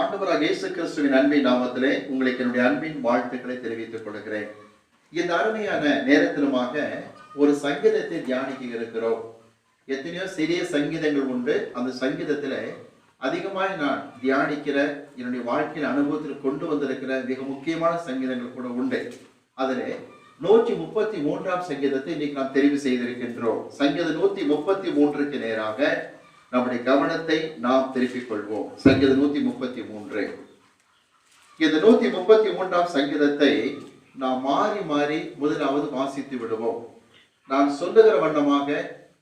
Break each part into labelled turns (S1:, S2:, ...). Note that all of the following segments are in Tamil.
S1: ஆண்டவராக இயேசு கிறிஸ்துவின் அன்பின் நாமத்திலே உங்களுக்கு என்னுடைய அன்பின் வாழ்த்துக்களை தெரிவித்துக் கொள்கிறேன். இந்த அருமையான நேரத்திலுமாக ஒரு சங்கீதத்தை தியானிக்க இருக்கிறோம். எத்தனையோ சிறிய சங்கீதங்கள் உண்டு. அந்த சங்கீதத்தில் அதிகமாக நான் தியானிக்கிற என்னுடைய வாழ்க்கையின் அனுபவத்தில் கொண்டு வந்திருக்கிற மிக முக்கியமான சங்கீதங்கள் கூட உண்டு. அதில் 133ஆம் சங்கீதத்தை இன்னைக்கு நாம் தெரிவு செய்திருக்கின்றோம். சங்கீதம் 133க்கு நேராக நம்முடைய கவனத்தை நாம் திருப்பிக் கொள்வோம். சங்கீதம் 133. இந்த 133ஆம் சங்கீதத்தை நாம் மாறி மாறி முதலாவது வாசித்து விடுவோம். நான் சொல்லுகிற வண்ணமாக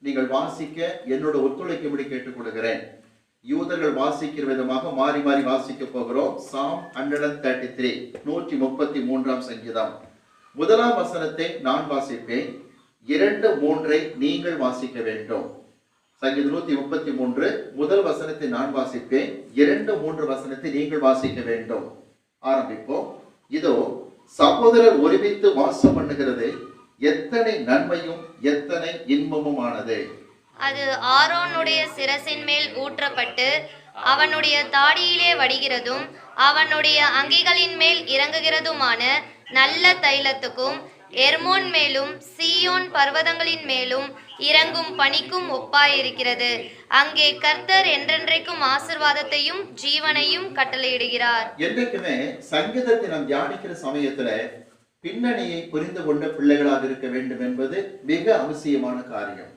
S1: நீங்கள் வாசிக்க என்னோட ஒத்துழைக்கும்படி கேட்டுக்கொள்கிறேன். யூதர்கள் வாசிக்கிற விதமாக மாறி மாறி வாசிக்க போகிறோம். Psalm 133, 133ஆம் சங்கீதம். முதலாம் வசனத்தை நான் வாசிப்பேன், 2, 3 நீங்கள் வாசிக்க வேண்டும். சங்கீதம் 133 முதல் வசனத்தை நான் வாசிப்பேன், 2, 3 வசனத்தை நீங்கள் வாசிக்க வேண்டும். ஆரம்பிப்போம். இதோ சகோதரர் ஒருமித்து வாசம் பண்ணுகிறது எத்தனை நன்மையும் எத்தனை இன்பமுமானது.
S2: அது ஆரோனுடைய சிரசின் மேல் ஊற்றப்பட்டு அவனுடைய தாடியிலே வடிகிறதும் அவனுடைய அங்கிகளின் மேல் இறங்குகிறதுமான நல்ல தைலத்துக்கும் எர்மோன் மேலும் சீயோன் பர்வதங்களின் மேலும் இறங்கும் பனிக்கும் ஒப்பாயிருக்கிறது. அங்கே கர்த்தர் என்றென்றைக்கும் ஆசீர்வாதத்தையும் ஜீவனையும் கட்டளையிடுகிறார். என்றைக்குமே
S1: சங்கீதத்தை நாம் தியானிக்கிற சமயத்துல பின்னணியை புரிந்து கொண்ட பிள்ளைகளாக இருக்க வேண்டும் என்பது மிக அவசியமான காரியம்.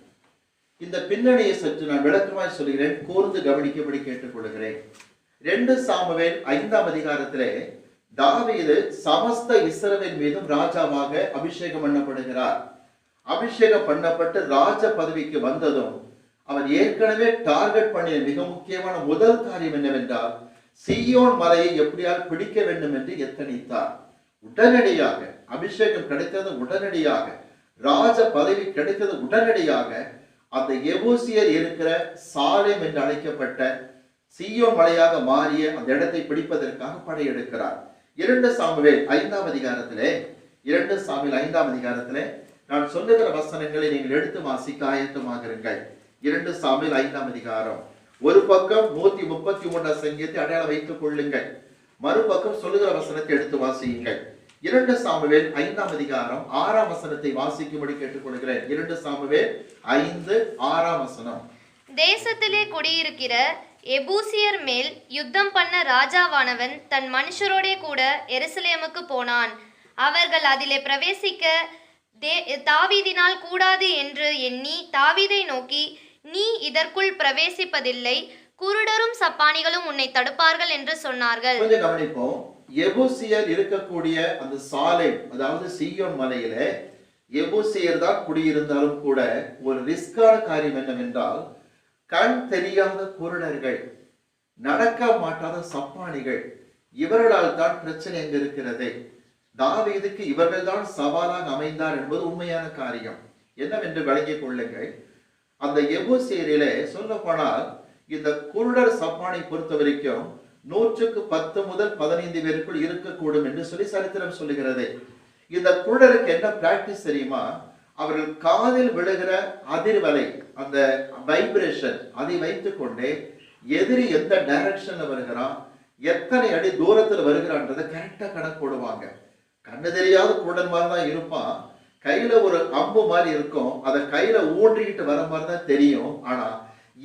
S1: இந்த பின்னணியை சற்று நான் விளக்கமாய் சொல்கிறேன், கூர்ந்து கவனிக்கும்படி கேட்டுக்கொள்கிறேன். 2 சாமுவேல் 5ஆம் அதிகாரத்திலே தாவீது சமஸ்த இஸ்ரவேல் மீதும் ராஜாவாக அபிஷேகம் பண்ணப்படுகிறார். அபிஷேகம் பண்ணப்பட்டு ராஜ பதவிக்கு வந்ததும் அவர் ஏற்கனவே டார்கெட் பண்ணிய மிக முக்கியமான முதல் காரியம் என்னவென்றால் சீயோன் மலையை எப்படியால் பிடிக்க வேண்டும் என்று எத்தனித்தார். உடனடியாக அபிஷேகம் கிடைத்தது, உடனடியாக ராஜ பதவி கிடைத்தது, உடனடியாக அந்த எபூசியர் இருக்கிற சாலேம் என்று அழைக்கப்பட்ட சீயோன் மலையாக மாறிய அந்த இடத்தை பிடிப்பதற்காக படையெடுக்கிறார். 2 சாமுவேல் 5ஆம் அதிகாரத்திலே 2 சாமுவேல் 5ஆம் அதிகாரத்திலே நான் சொல்லுகிற வசனங்களை நீங்கள் எடுத்து வாசிக்க ஆயத்தமாகிறீர்கள். 2 சாமுவேல் 5ஆம் அதிகாரம். ஒரு பக்கம் 133ஆம் சங்கீதத்தை அடையாளம் வைத்துக் கொள்ளுங்கள், மறுபக்கம் சொல்லுகிற வசனத்தை எடுத்து வாசியுங்கள். 2 சாமுவேல் 5ஆம் அதிகாரம் 6ஆம் வசனத்தை வாசிக்கும்படி கேட்டுக்கொள்கிறேன். 2 சாமுவேல் 5, 6ஆம் வசனம்.
S2: தேசத்திலே குடியிருக்கிற எபூசியர் மேல் யுத்தம் பண்ண ராஜாவானவன் தன் மனுஷரோடே கூட எருசலேமுக்கு போனான். அவர்கள் அதிலே பிரவேசிக்க தாவீதினால் கூடாது என்று எண்ணி தாவீதை நோக்கி, நீ இதற்குள் பிரவேசிப்பதில்லை, குருடரும் சப்பானிகளும் உன்னை தடுப்பார்கள் என்று சொன்னார்கள்.
S1: கொஞ்சம் கவனிப்போம். எபூசியர் இருக்கக்கூடிய அந்த சாலேம், அதாவது சீயோன் மலையில எபூசியர் தான் குடியிருந்தாலும் கூட ஒரு ரிஸ்கான காரியம் என்னவென்றால் கண் தெரியாத குருடர்கள், நடக்க மாட்டாத சப்பானிகள், இவர்களால் தான் பிரச்சனை எங்க இருக்கிறது. தாவீதுக்கு இவர்கள் தான் சவாலாக அமைந்தார் என்பது உண்மையான காரியம். என்னவென்று விளங்கிக் கொள்ளுங்கள். அந்த எபூசியரிலே சொல்ல போனால் இந்த குருடர் சப்பானை பொறுத்த வரைக்கும் 100க்கு 10 முதல் 15 பேருக்குள் இருக்கக்கூடும் என்று சொல்லி சரித்திரம் சொல்லுகிறது. இந்த குருடருக்கு என்ன பிராக்டிஸ் தெரியுமா? அவர்கள் காதில் விழுகிற அதிர்வலை, அந்த வைப்ரேஷன், அதை வைத்துக் கொண்டே எதிரி எந்த டைரக்ஷன்ல வருகிறான், எத்தனை அடி தூரத்தில் வருகிறான்றதை கரெக்டா கணக்கு போடுவாங்க. கண்ணு தெரியாத குருடன் மாதிரி தான் இருப்பான், கையில ஒரு அம்பு மாதிரி இருக்கும், அதை கையில ஊன்றிக்கிட்டு வர மாதிரி தான் தெரியும். ஆனா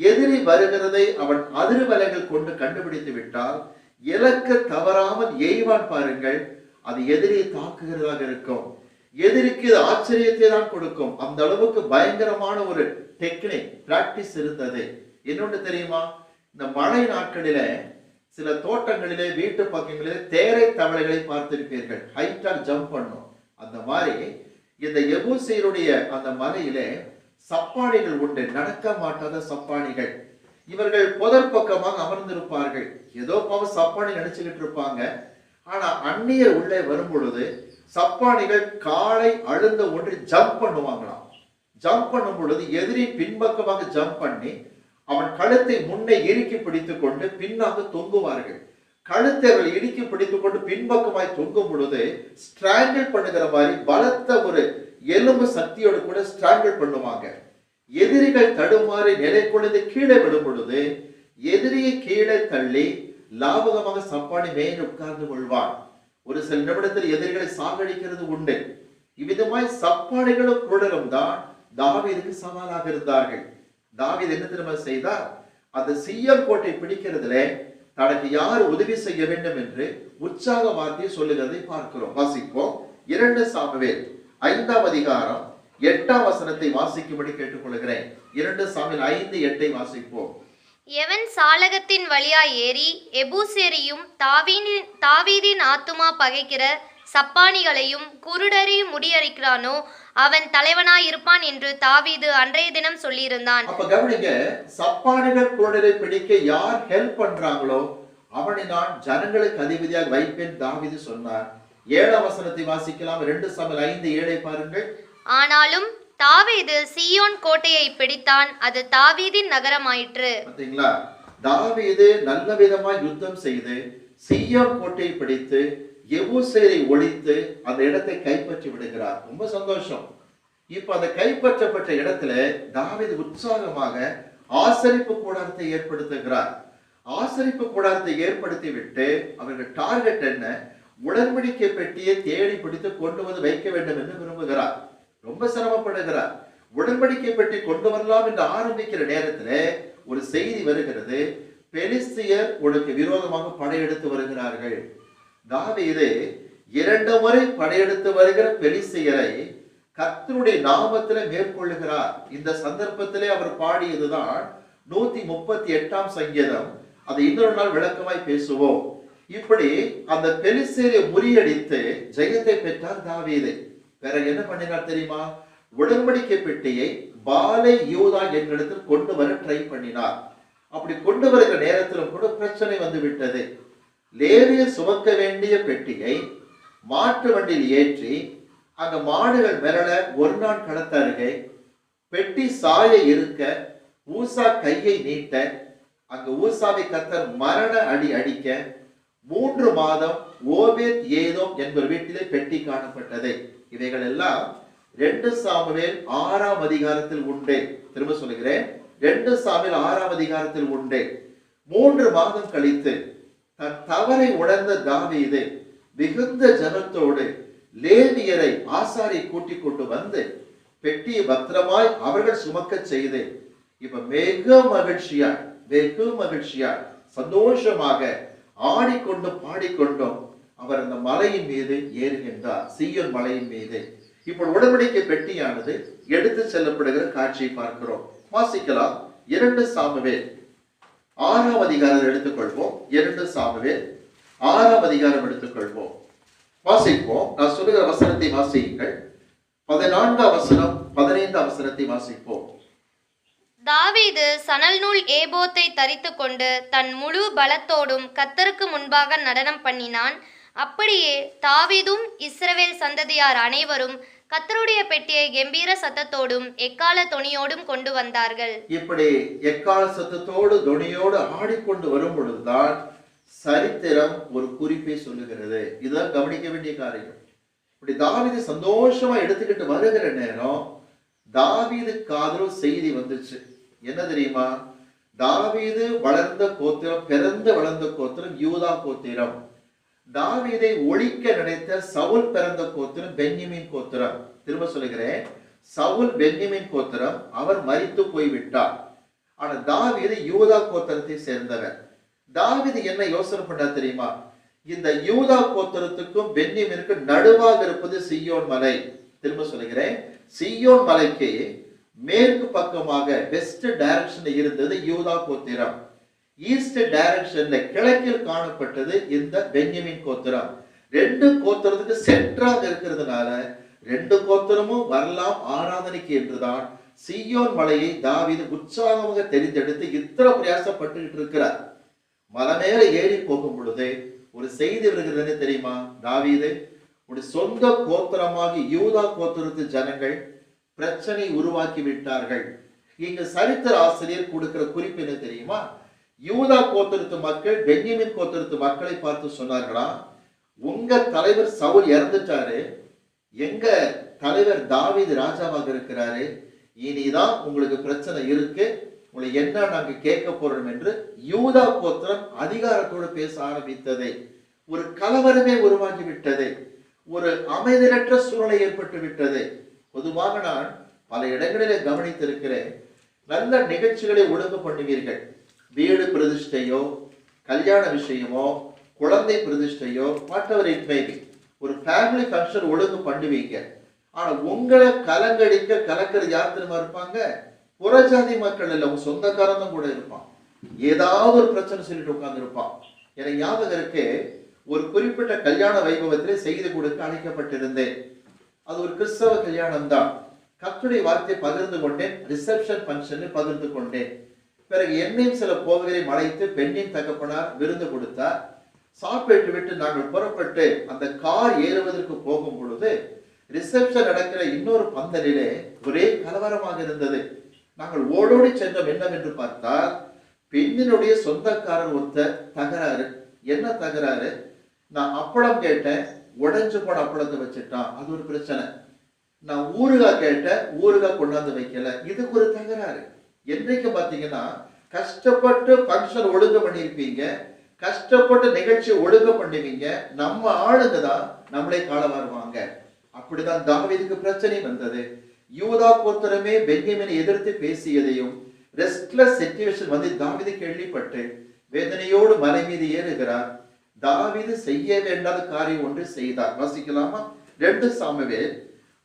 S1: எதிரி வருகிறதை அவன் அதிர்வலைகள் கொண்டு கண்டுபிடித்து விட்டால் இலக்கு தவறாமல் எய்வான் பாருங்கள். அது எதிரியை தாக்குகிறதாக இருக்கும். எதிரிக்கு ஆச்சரியத்தை தான் கொடுக்கும். அந்த அளவுக்கு பயங்கரமான ஒரு டெக்னிக், பிராக்டிஸ் இருந்தது. இன்னொன்று தெரியுமா? இந்த மழை நாட்களில சில தோட்டங்களிலே வீட்டு பக்கங்களிலே தேரை தவளைகளை பார்த்திருப்பீர்கள், ஹைட்டா ஜம்ப் பண்ணும். அந்த மாதிரி இந்த எபூசியருடைய அந்த மலையிலே சப்பானிகள் உண்டு, நடக்க மாட்டாத சப்பானிகள். இவர்கள் புதர் பக்கமாக அமர்ந்திருப்பார்கள், ஏதோ சப்பானி நினைச்சுக்கிட்டு இருப்பாங்க. ஆனா அந்நியர் உள்ளே வரும் பொழுது சப்பானிகள் காலை அழுந்த ஒன்று ஜம்ப் பண்ணுவாங்களாம். ஜம்ப் பண்ணும் பொழுது எதிரி பின்பக்கமாக ஜம்ப் பண்ணி அவன் கழுத்தை முன்னே இறுக்கி பிடித்துக் கொண்டு பின்னாக தொங்குவார்கள். கழுத்தை அவர்கள் இறுக்கி பிடித்துக் கொண்டு பின்பக்கமாய் தொங்கும் பொழுது ஸ்ட்ராங்கிள் பண்ணுகிற மாதிரி பலத்த ஒரு எலும்பு சக்தியோடு கூட ஸ்ட்ராங்கிள் பண்ணுவாங்க. எதிரிகள் தடுமாறி நிலை கொண்டு கீழே விடும் பொழுது எதிரியை கீழே தள்ளி லாபகமாக சப்பாணி மேல் உட்கார்ந்து கொள்வான். ஒரு சில நிமிடத்தில் எதிரிகளை சாகடிக்கிறது உண்டு. இவ்விதமாய் சப்பாணிகளும் குருடரும் தான் தாவீதுக்கு சவாலாக இருந்தார்கள். தாவீது என்ன திரும்ப செய்தார்? அந்த சீயோன் கோட்டை பிடிக்கிறதுல தனக்கு யார் உதவி செய்ய வேண்டும் என்று உற்சாக வார்த்தை சொல்லுகிறதை பார்க்கிறோம். வாசிப்போம். 2 சாமுவேல் 5ஆம் அதிகாரம் 8ஆம் வசனத்தை வாசிக்கும்படி கேட்டுக்கொள்கிறேன். 2 சாமுவேல் 5:8 வாசிப்போம்.
S2: எவன் சாலகத்தின் வழியாய் ஏறி எபூசேரியும் தாவீதின் ஆத்துமா பகைக்கிற சப்பானிகளையும் குருடரையும் முடியறிக்கிறானோ அவன் தலைவனாய் இருப்பான் என்று தாவீது அன்றைய தினம் சொல்லியிருந்தான்.
S1: அப்ப கவனிங்க, சப்பானிகள் குருடரை பிடிக்க யார் ஹெல்ப் பண்றாங்களோ அவனை நான் ஜனங்களுக்கு அதிபதியாக வைப்பேன் தாவீது சொன்னார். 7ஆம் வசனத்தை வாசிக்கலாம். 2 சாமுவேல் 5:7 பாருங்கள்.
S2: ஆனாலும் தாவீது சீயோன் கோட்டையை பிடித்தான், அது தாவீதின் நகரமாயிற்று.
S1: பாத்தீங்களா? தாவீது நல்ல விதமாய் யுத்தம் செய்து சீயோன் கோட்டையை பிடித்து எபூசேரை ஒழித்து அந்த இடத்தை கைப்பற்றி விடுகிறார். ரொம்ப சந்தோஷம். இப்ப அந்த கைப்பற்றப்பட்ட இடத்துல தாவீது உற்சாகமாக ஆசரிப்பு கூடாரத்தை ஏற்படுத்துகிறார். ஆசரிப்பு கூடாரத்தை ஏற்படுத்தி விட்டு அவர்கள் டார்கெட் என்ன? உடன்படிக்கை பெட்டியை தேடி பிடித்து கொண்டு வந்து வைக்க வேண்டும் என்று விரும்புகிறார். ரொம்ப சிரமப்படுகிறார். உடன்படிக்கை பெட்டி கொண்டு வரலாம் என்று ஆரம்பிக்கிற நேரத்துல ஒரு செய்தி வருகிறது. பெலிஸ்தியர் உனக்கு விரோதமாக படையெடுத்து வருகிறார்கள். தாவீது 2 முறை படையெடுத்து வருகிற பெலிஸ்தியரை கர்த்தருடைய நாமத்திலே மேற்கொள்ளுகிறார். இந்த சந்தர்ப்பத்திலே அவர் பாடியதுதான் 138ஆம் சங்கீதம். அதை இன்னொரு நாள் விளக்கமாய் பேசுவோம். இப்படி அந்த பெலிஸ்தியரை முறியடித்து ஜெயத்தை பெற்றார் தாவீது. வேற என்ன பண்ணினார் தெரியுமா? உடன்படிக்கை பெட்டியை பாலை யூதா என்னிடத்தில் கொண்டு வர ட்ரை பண்ணினார். அப்படி கொண்டு வருகிற நேரத்திலும் கூட பிரச்சனை வந்து விட்டது. லேவியர் சுமக்க வேண்டிய பெட்டியை மாட்டு வண்டியில் ஏற்றி அங்க மாடுகள் மிரள ஒரு நாள் கடத்தருகே பெட்டி சாய இருக்க ஊசா கையை நீட்ட அங்க ஊசாவை கர்த்தர் மரண அடி அடிக்க 3 மாதம் ஓபேத் ஏதோம் என்பவர் வீட்டிலே பெட்டி காணப்பட்டது. இவைகள் எல்லாம் 2 சாமுவேல் 6ஆம் அதிகாரத்தில் உண்டு. திரும்ப சொல்லுகிறேன், 2 சாமுவேல் 6ஆம் அதிகாரத்தில் உண்டு. 3 மாதம் கழித்து தன் தவறை உணர்ந்த தாவீது மிகுந்த ஜனத்தோடு லேவியரை ஆசாரை கூட்டிக் கொண்டு வந்து பெட்டியை பத்திரமாய் அவர்கள் சுமக்க செய்து இப்ப வெகு மகிழ்ச்சியா சந்தோஷமாக ஆடிக்கொண்டும் பாடிக்கொண்டும் அவர் அந்த மலையின் மீது ஏறுகின்றார், சீயோன் மலையின் மீது. இப்போ உடன்படிக்கை பெட்டியானது எடுத்து செல்லப்படுகிற காட்சியை பார்க்கிறோம். வாசிக்கலாம். 2 சாமுவேல் 6ஆம் அதிகாரம் எடுத்துக்கொள்வோம். 2 சாமுவேல் 6ஆம் அதிகாரம் எடுத்துக்கொள்வோம். வாசிப்போம். நான் சொல்லுகிற வசனத்தை வாசியுங்கள். 14ஆம் வசனம் 15ஆம் வசனத்தை வாசிப்போம்.
S2: தாவீது சணல் நூல் ஏபோத்தை தரித்து கொண்டு தன் முழு பலத்தோடும் கர்த்தருக்கு முன்பாக நடனம் பண்ணினான். அப்படியே தாவீதும் இஸ்ரவேல் சந்ததியார் அனைவரும் கர்த்தருடைய பெட்டியை கெம்பீர சத்தத்தோடும் எக்கால தொனியோடும் கொண்டு வந்தார்கள்.
S1: இப்படி எக்கால சத்தத்தோடு தொனியோடு ஆடிக்கொண்டு வரும் பொழுதுதான் சரித்திரம் ஒரு குறிப்பை சொல்லுகிறது. இதுதான் கவனிக்க வேண்டிய காரியம். இப்படி தாவீது சந்தோஷமா எடுத்துக்கிட்டு வருகிற நேரம் தாவீது காதலும் செய்தி வந்துச்சு. என்ன தெரியுமா? தாவீது வளர்ந்த கோத்திரம், பிறந்து வளர்ந்த கோத்திரம் யூதா கோத்திரம். தாவீதை ஒழிக்க நினைத்த சவுல் பிறந்த கோத்திரம் பென்யமீன் கோத்திரம். திரும்ப சொல்லுகிறேன், சவுல் பென்யமீன் கோத்திரம். அவர் மரித்து போய்விட்டார். ஆனா தாவீது யூதா கோத்திரத்தை சேர்ந்தவர். தாவீது என்ன யோசனை பண்ணா தெரியுமா? இந்த யூதா கோத்திரத்துக்கும் பென்யமீனுக்கும் நடுவாக இருப்பது சீயோன் மலை. திரும்ப சொல்லுகிறேன், சீயோன் மலைக்கு மேற்கு பக்கமாக வெஸ்ட் டைரக்ஷன்ல இருந்தது யூதா கோத்திரம். ஈஸ்ட் டைரக்ஷன்ல கிழக்கில் காணப்பட்டது இந்த பென்யமீன் கோத்திரம். 2 கோத்திரத்துக்கு சென்றாக இருக்கிறதுனால 2 கோத்திரமும் வரலாம் ஆராதனைக்கு என்றுதான் சீயோன் மலையை தாவீது உற்சாகமாக தெரிந்தெடுத்து இத்தனை பிரயாசப்பட்டுக்கிட்டு இருக்கிறார். மலை மேல ஏறி போகும் பொழுது ஒரு செய்தி வருகிறது தெரியுமா? தாவீது, உடைய சொந்த கோத்திரமாகி யூதா கோத்திரத்து ஜனங்கள் பிரச்சனை உருவாக்கி விட்டார்கள். இங்க சரித்திர ஆசிரியர் கொடுக்கிற குறிப்பு என்ன தெரியுமா? யூதா கோத்திரத்து மக்கள் பென்யமீன் கோத்திரத்து மக்களை பார்த்து சொன்னார்களா, உங்க தலைவர் சவுல் இறந்துட்டாரு, எங்க தலைவர் தாவீது ராஜாவாக இருக்கிறாரு, இனிதான் உங்களுக்கு பிரச்சனை இருக்கு, உங்களை என்ன நாங்க கேட்க போறோம் என்று யூதா கோத்திரம் அதிகாரத்தோடு பேச ஆரம்பித்தது. ஒரு கலவரமே உருவாகி விட்டது. ஒரு அமைதியற்ற சூழ்நிலை ஏற்பட்டு விட்டது. பொதுவாக நான் பல இடங்களிலே கவனித்திருக்கிறேன். நல்ல நிகழ்ச்சிகளை ஒழுங்கு பண்ணுவீர்கள். வீடு பிரதிஷ்டையோ, கல்யாண விஷயமோ, குழந்தை பிரதிஷ்டையோ, whatever it may be, ஒரு ஃபேமிலி ஃபங்க்ஷன் ஒழுங்கு பண்ணுவீங்க. ஆனா உங்களை கலக்கிறது யார் தெரியுமா இருப்பாங்க? புறஜாதி மக்கள் இல்ல, உங்க சொந்தக்காரன் கூட இருப்பான். ஏதாவது ஒரு பிரச்சனை சொல்லிட்டு உட்கார்ந்து இருப்பான். எனக்கு ஞாபகம் இருக்கு, ஒரு குறிப்பிட்ட கல்யாண வைபவத்திலே செய்து கொடுக்க அழைக்கப்பட்டிருந்தேன். அது ஒரு கிறிஸ்தவ கல்யாணம் தான். கர்த்தருடைய வார்த்தையை பகிர்ந்து கொண்டேன். ரிசப்ஷன் ஃபங்க்ஷனில் பகிர்ந்து கொண்டேன். பிறகு என்னையும் சில போவரை அழைத்து பெண்ணின் தகப்பனார் விருந்து கொடுத்தார். சாப்பிட்டு விட்டு நாங்கள் புறப்பட்டு அந்த கார் ஏறுவதற்கு போகும் பொழுது ரிசப்ஷன் நடக்கிற இன்னொரு பந்தலிலே ஒரே கலவரமாக இருந்தது. நாங்கள் ஓடோடி சென்றோம். என்னவென்று பார்த்தால், பெண்ணினுடைய சொந்தக்காரர் ஒருத்தர் தகராறு. என்ன தகராறு? நான் அப்பளம் கேட்டேன், உடைஞ்சு போன அப்பளத்தை வச்சுட்டான், அது ஒரு பிரச்சனை. நான் ஊறுகாய் கேட்டேன், ஊறுகாய் கொண்டாந்து வைக்கல, இதுக்கு ஒரு தகராறு. என்றைக்கு பாத்தீங்கன்னா கஷ்டப்பட்டு ஃபங்க்ஷன் ஒழுங்கு பண்ணியிருப்பீங்க, கஷ்டப்பட்டு நிகழ்ச்சி ஒழுங்கு பண்ணுவீங்க, நம்ம ஆளுங்க தான் நம்மளே கால வருவாங்க. அப்படிதான் தாவீதுக்கு பிரச்சனை வந்தது. யூதா கோத்திரமே பென்யமீனை எதிர்த்து பேசியதையும் ரெஸ்ட்லெஸ் சிச்சுவேஷன் வந்து தாவீது கேள்விப்பட்டு வேதனையோடு மலை மீது ஏறுகிறார். தாவீது செய்ய வேண்டாத காரியம் ஒன்று செய்தார். வாசிக்கலாமா? 2 சாமுவேல்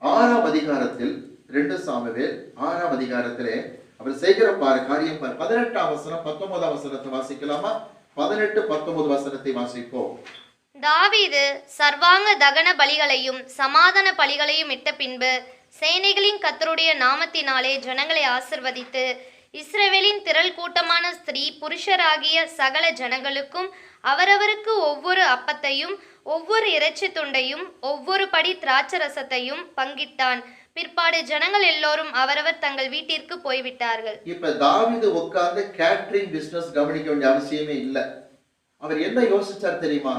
S1: 6ஆம் அதிகாரத்தில் 2 சாமுவேல் 6ஆம் அதிகாரத்திலே அவர் செய்கிற காரியம் 18ஆம் வசனம் 19ஆம் வசனத்தை வாசிக்கலாமா? 18, 19 வசனத்தை வாசிப்போம்.
S2: தாவீது சர்வாங்க தகன பலிகளையும் சமாதான பலிகளையும் இட்ட பின்பு சேனைகளின் கர்த்தருடைய நாமத்தினாலே ஜனங்களை ஆசிர்வதித்து இஸ்ரவேலின் திரள் கூட்டமான ஸ்திரீ புருஷராகிய சகல ஜனங்களுக்கும் அவரவருக்கு ஒவ்வொரு அப்பத்தையும் ஒவ்வொரு இறைச்சி துண்டையும் ஒவ்வொரு படி திராட்சரசத்தையும் பங்கிட்டான். பிற்பாடு ஜனங்கள் எல்லோரும் அவரவர் தங்கள் வீட்டிற்கு போய்விட்டார்கள்.
S1: இப்ப தாவீது உட்கார்ந்து கேட்டரிங் பிசினஸ் கவனிக்க வேண்டிய அவசியமே இல்லை. அவர் என்ன யோசிச்சார் தெரியுமா?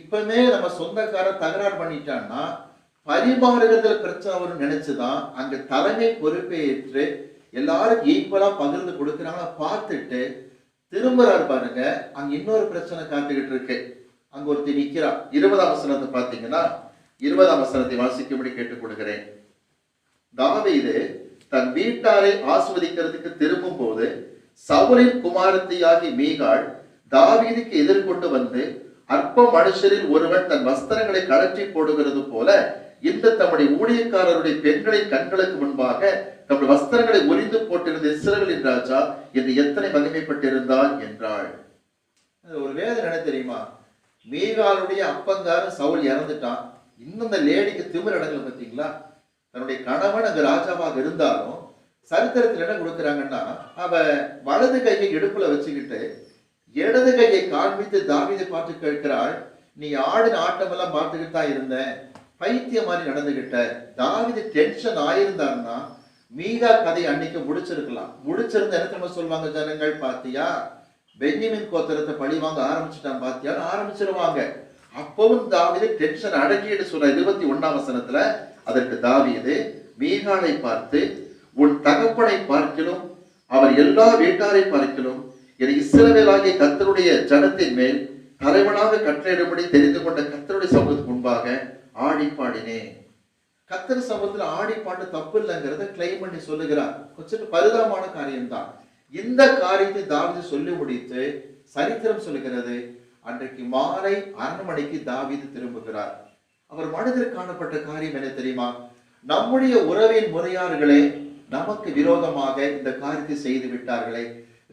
S1: இப்பமே நம்ம சொந்தக்கார தகராறு பண்ணிட்டான்னா பரிமாறுகிறதுல பிரச்சனை வரும் நினைச்சுதான் அங்க தலைமை பொறுப்பை ஏற்று எல்லாருக்கும் ஈக்குவலா பகிர்ந்து கொடுக்குறாங்களா பார்த்துட்டு திரும்புறாரு பாருங்க. அங்க இன்னொரு பிரச்சனை காத்துக்கிட்டு இருக்கு. அங்க ஒருத்தி நிக்கிறா. 20ஆம் வசனத்தை பாத்தீங்கன்னா 20ஆம் வசனத்தை வாசிக்கும்படி கேட்டுக் கொடுக்கிறேன். தாவீது தன் வீட்டாரை ஆஸ்வதிக்கிறதுக்கு திரும்பும் போது சவுலின் குமாரத்தியாகி மீகாள் தாவீதுக்கு எதிர்கொண்டு வந்து அற்ப மனுஷரில் ஒருவன் தன் வஸ்திரங்களை கழற்றி போடுகிறது போல இந்த தம்முடைய ஊழியக்காரருடைய பெண்களின் கண்களுக்கு முன்பாக தம்முடைய வஸ்திரங்களை உரிந்து போட்டிருந்த இஸ்ரவேலின் ராஜா என்று எத்தனை மகிமைப்பட்டிருந்தார் என்றாள். ஒரு வேதனை என்ன தெரியுமா? மீகாளுடைய அப்பங்காரன் சவுல் இறந்துட்டான். இன்னும் இந்த லேடிக்கு திமிர் அடங்கல. பார்த்தீங்களா? தன்னுடைய கணவன் அங்க ராஜாவாக இருந்தாலும் சரித்திரத்தில் என்ன கொடுக்குறாங்கன்னா, அவ வலது கையை இடுப்புல வச்சுக்கிட்டு இடது கையை காண்பித்து தாவீதை பார்த்து கேட்கிறாள், நீ ஆடின ஆட்டம் எல்லாம் பார்த்துக்கிட்டு தான் இருந்த, பைத்திய மாதிரி நடந்துகிட்ட. தாவீது டென்ஷன் ஆயிருந்தாருன்னா மீகா கதை அன்னைக்கு முடிச்சிருக்கலாம். முடிச்சிருந்த என்ன சொல்லுவாங்க ஜனங்கள்? பாத்தியா, பென்யமீன் கோத்திரத்தை பழி வாங்க ஆரம்பிச்சுட்டான் பாத்தியான்னு ஆரம்பிச்சிருவாங்க. அப்பவும் தாவீது டென்ஷன் அடக்கிட்டு சொல்ற 21ஆம் வசனத்துல அதற்கு தாவீது மீகாளை பார்த்து, உன் தகப்பனை பார்க்கிலும் அவர் எல்லா வீட்டாரை பார்க்கிலும் என இஸ்ரவேலாகிய கர்த்தருடைய ஜனத்தின் மேல் தலைவனாக கட்டளையிடும்படி தெரிந்து கொண்ட கர்த்தருடைய சமூகத்துக்கு முன்பாக ஆடி பாடினேன். கர்த்தர் சமூகத்துல ஆடி பாட்டு தப்பு இல்லைங்கிறத கிளைம் பண்ணி சொல்லுகிறார். கொஞ்சம் பரிதாபமான காரியம்தான். இந்த காரியத்தை தாவீது சொல்லி முடித்து சரித்திரம் சொல்லுகிறது, அன்றைக்கு மாலை 6 மணிக்கு தாவீது திரும்புகிறார். அவர் மனதில் காணப்பட்ட காரியம் என்ன தெரியுமா? நம்முடைய உறவின் முறையார்களே நமக்கு விரோதமாக இந்த காரியத்தை செய்து விட்டார்களே,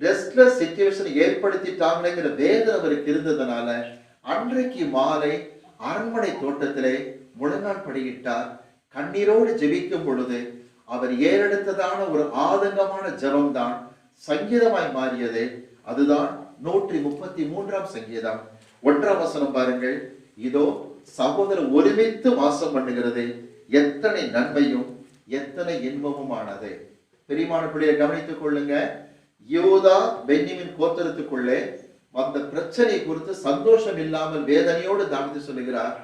S1: ரெஸ்ட்லெஸ் சிச்சுவேஷன் ஏற்படுத்திட்டாங்களேங்கிற வேதனை அவருக்கு இருந்ததுனால அன்றைக்கு மாலை அரண்மனை தோட்டத்திலே முழங்கால் படியிட்டார். கண்ணீரோடு ஜெபிக்கும் பொழுது அவர் ஏறெடுத்ததான ஒரு ஆதங்கமான ஜெபம்தான் சங்கீதமாய் மாறியது. அதுதான் 133ஆம் சங்கீதம் 1ஆம் வசனம் பாருங்கள். இதோ சகோதரர் ஒருமித்து வாசம் பண்ணுகிறது, எத்தனை நன்மையும் எத்தனை இன்பமுமானது. பெரியமான பிள்ளையை கவனித்துக் கொள்ளுங்க. யூதா பென்யமீன் கோத்திரத்துக்குள்ளே வந்த பிரச்சனை குறித்து சந்தோஷம் இல்லாமல் வேதனையோடு தாவீது சொல்லுகிறார்,